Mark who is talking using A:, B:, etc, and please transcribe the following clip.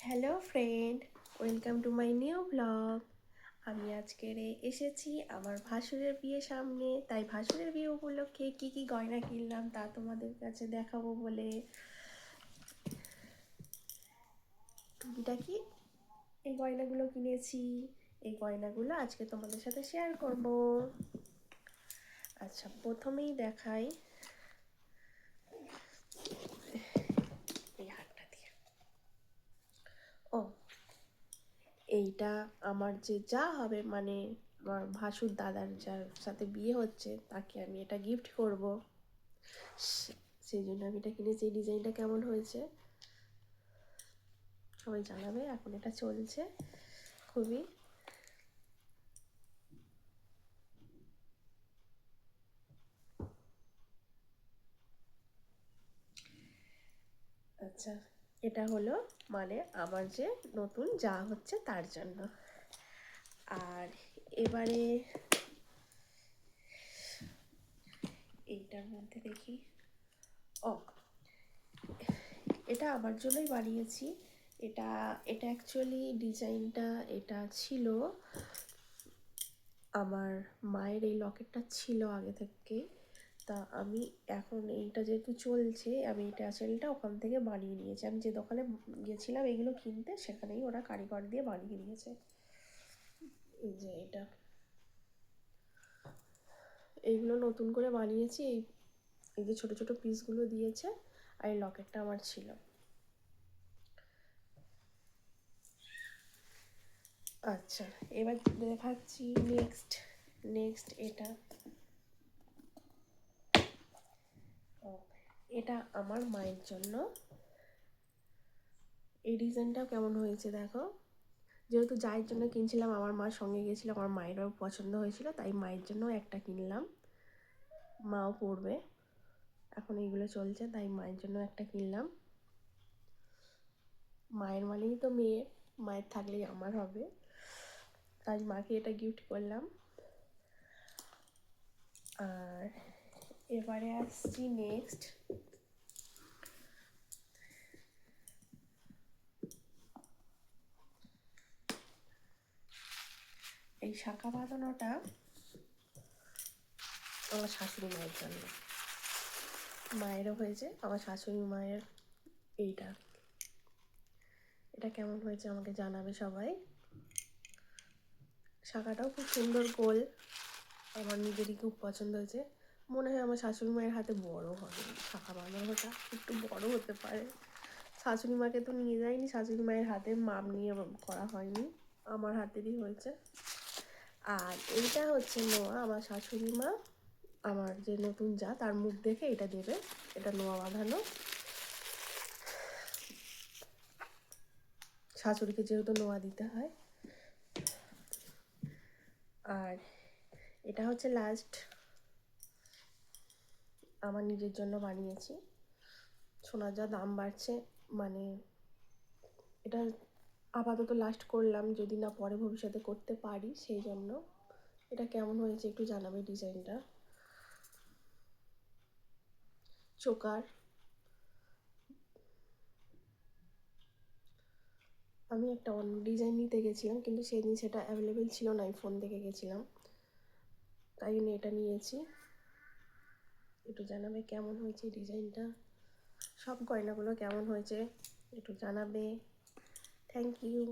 A: Hello friend, welcome to my new blog. আমি আজকের এসেছি আমার ভাসুরের বিয়ে সামনে, তাই ভাসুরের বিয়ে উপলক্ষে কী কী গয়না কিনলাম তা তোমাদের কাছে দেখাবো বলে। টুকিটা কি এই গয়নাগুলো কিনেছি, এই গয়নাগুলো আজকে তোমাদের সাথে শেয়ার করব। আচ্ছা, প্রথমেই দেখাই এই হারটা দিয়ে। ও, এইটা আমার যে যা হবে, মানে আমার ভাসুর দাদার যার সাথে বিয়ে হচ্ছে তাকে আমি এটা গিফট করব, সেই জন্য আমি এটা কিনেছি। এই ডিজাইনটা কেমন হয়েছে সবাই জানাবে। এখন এটা চলছে খুবই। আচ্ছা, এটা হলো মানে আমার যে নতুন যা হচ্ছে তার জন্য। আর এবারে এইটার মধ্যে দেখি, ও এটা আমার জন্যই বানিয়েছি। এটা এটা অ্যাকচুয়ালি ডিজাইনটা এটা ছিল আমার মায়ের, এই লকেটটা ছিল আগে থেকেই। তা আমি এখন এইটা যেহেতু চলছে, আমি এই ট্যাসেলটা ওখান থেকে বানিয়ে নিয়েছি। আমি যে দোকানে গিয়েছিলাম এগুলো কিনতে, সেখানেই ওরা কারিগর দিয়ে বানিয়ে নিয়েছে। এই যে এটা, এইগুলো নতুন করে বানিয়েছি। এই যে ছোটো ছোটো পিসগুলো দিয়েছে, আর এই লকেটটা আমার ছিল। আচ্ছা, এবার দেখাচ্ছি নেক্সট এটা। ও, এটা আমার মায়ের জন্য। এই ডিজাইনটা কেমন হয়েছে দেখো। যেহেতু যায়ের জন্য কিনছিলাম, আমার মার সঙ্গে গেছিলাম, আমার মায়েরও পছন্দ হয়েছিল, তাই মায়ের জন্য একটা কিনলাম। মাও পরবে, এখন এইগুলো চলছে, তাই মায়ের জন্য একটা কিনলাম। মায়ের মানেই তো মেয়ে, মায়ের থাকলেই আমার হবে, তাই মাকে এটা গিফট করলাম। আর এবারে আসছি নেক্সট। এই শাঁখা বাঁধানোটা আমার শাশুড়ি মায়ের জন্য, মায়েরও হয়েছে, আমার শাশুড়ি মায়ের। এইটা এটা কেমন হয়েছে আমাকে জানাবে সবাই। শাঁখাটাও খুব সুন্দর গোল, আমার নিজেরই খুব পছন্দ হয়েছে। মনে হয় আমার শাশুড়ি মায়ের হাতে বড় হবে, শাঁখা বাঁধানোটা একটু বড় হতে পারে। শাশুড়ি মাকে তো নিয়ে যায়নি, শাশুড়ি মায়ের হাতে মাপ নিয়ে করা হয়নি, আমার হাতেরই হয়েছে। আর এইটা হচ্ছে নোয়া, আমার শাশুড়ি মা আমার যে নতুন যা তার মুখ দেখে এটা দেবে। এটা নোয়া বাঁধানো, শাশুড়িকে যেহেতু নোয়া দিতে হয়। আর এটা হচ্ছে লাস্ট, আমার নিজের জন্য বানিয়েছি। সোনার যা দাম বাড়ছে, মানে এটা আপাতত লাস্ট করলাম, যদি না পরে ভবিষ্যতে করতে পারি, সেই জন্য। এটা কেমন হয়েছে একটু জানাবে ডিজাইনটা। চোকার, আমি একটা অন্য ডিজাইন নিতে গেছিলাম, কিন্তু সেদিন সেটা অ্যাভেলেবেল ছিল না, আমি ফোন থেকে গেছিলাম, তাই জন্য এটা নিয়েছি। একটু জানাবে কেমন হয়েছে ডিজাইনটা, সব গয়নাগুলো কেমন হয়েছে একটু জানাবে। Thank you.